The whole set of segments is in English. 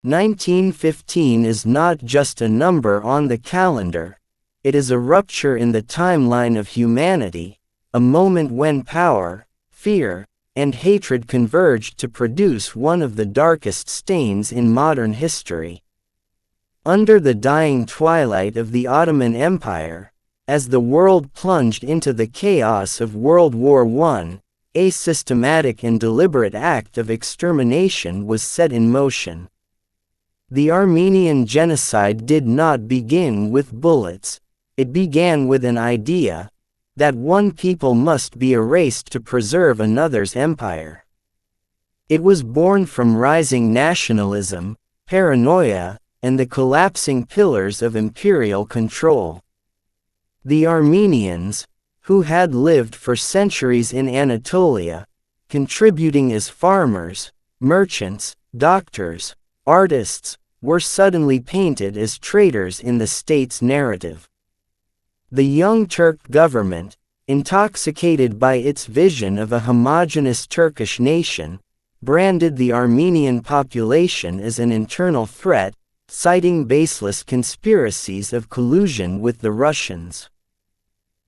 1915 is not just a number on the calendar, it is a rupture in the timeline of humanity, a moment when power, fear, and hatred converged to produce one of the darkest stains in modern history. Under the dying twilight of the Ottoman Empire, as the world plunged into the chaos of World War I, a systematic and deliberate act of extermination was set in motion. The Armenian Genocide did not begin with bullets, it began with an idea that one people must be erased to preserve another's empire. It was born from rising nationalism, paranoia, and the collapsing pillars of imperial control. The Armenians, who had lived for centuries in Anatolia, contributing as farmers, merchants, doctors, artists, were suddenly painted as traitors in the state's narrative. The Young Turk government, intoxicated by its vision of a homogeneous Turkish nation, branded the Armenian population as an internal threat, citing baseless conspiracies of collusion with the Russians.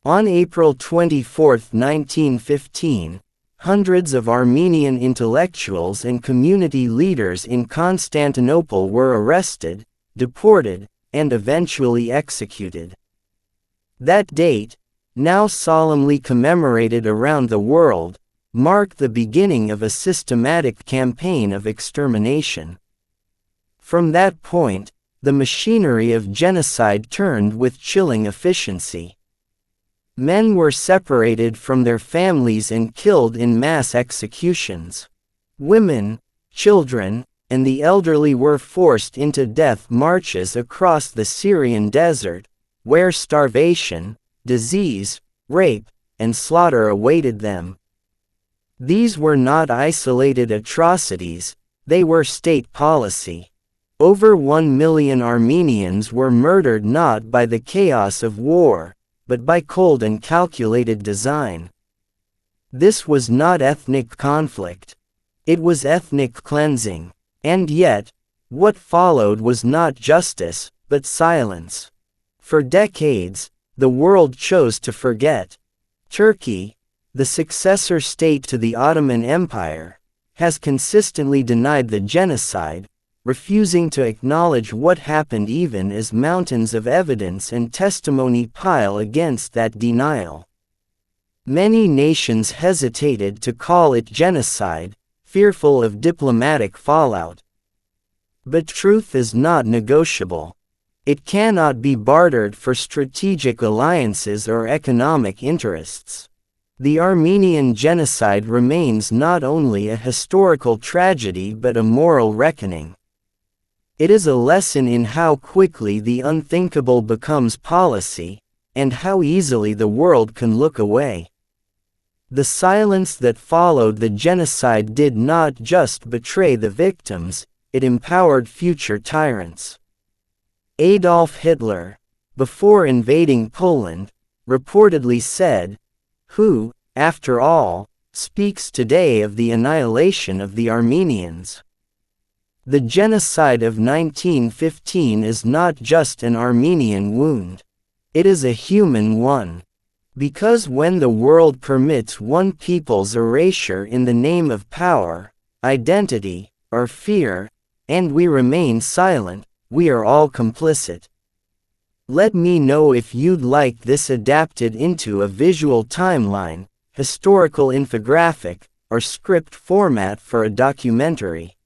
On April 24, 1915, hundreds of Armenian intellectuals and community leaders in Constantinople were arrested, deported, and eventually executed. That date, now solemnly commemorated around the world, marked the beginning of a systematic campaign of extermination. From that point, the machinery of genocide turned with chilling efficiency. Men were separated from their families and killed in mass executions. Women, children, and the elderly were forced into death marches across the Syrian desert, where starvation, disease, rape, and slaughter awaited them. These were not isolated atrocities, they were state policy. Over 1 million Armenians were murdered not by the chaos of war, but by cold and calculated design. This was not ethnic conflict. It was ethnic cleansing. And yet, what followed was not justice, but silence. For decades, the world chose to forget. Turkey, the successor state to the Ottoman Empire, has consistently denied the genocide, refusing to acknowledge what happened even as mountains of evidence and testimony pile against that denial. Many nations hesitated to call it genocide, fearful of diplomatic fallout. But truth is not negotiable. It cannot be bartered for strategic alliances or economic interests. The Armenian Genocide remains not only a historical tragedy but a moral reckoning. It is a lesson in how quickly the unthinkable becomes policy, and how easily the world can look away. The silence that followed the genocide did not just betray the victims, it empowered future tyrants. Adolf Hitler, before invading Poland, reportedly said, "Who, after all, speaks today of the annihilation of the Armenians?" The genocide of 1915 is not just an Armenian wound. It is a human one. Because when the world permits one people's erasure in the name of power, identity, or fear, and we remain silent, we are all complicit. Let me know if you'd like this adapted into a visual timeline, historical infographic, or script format for a documentary.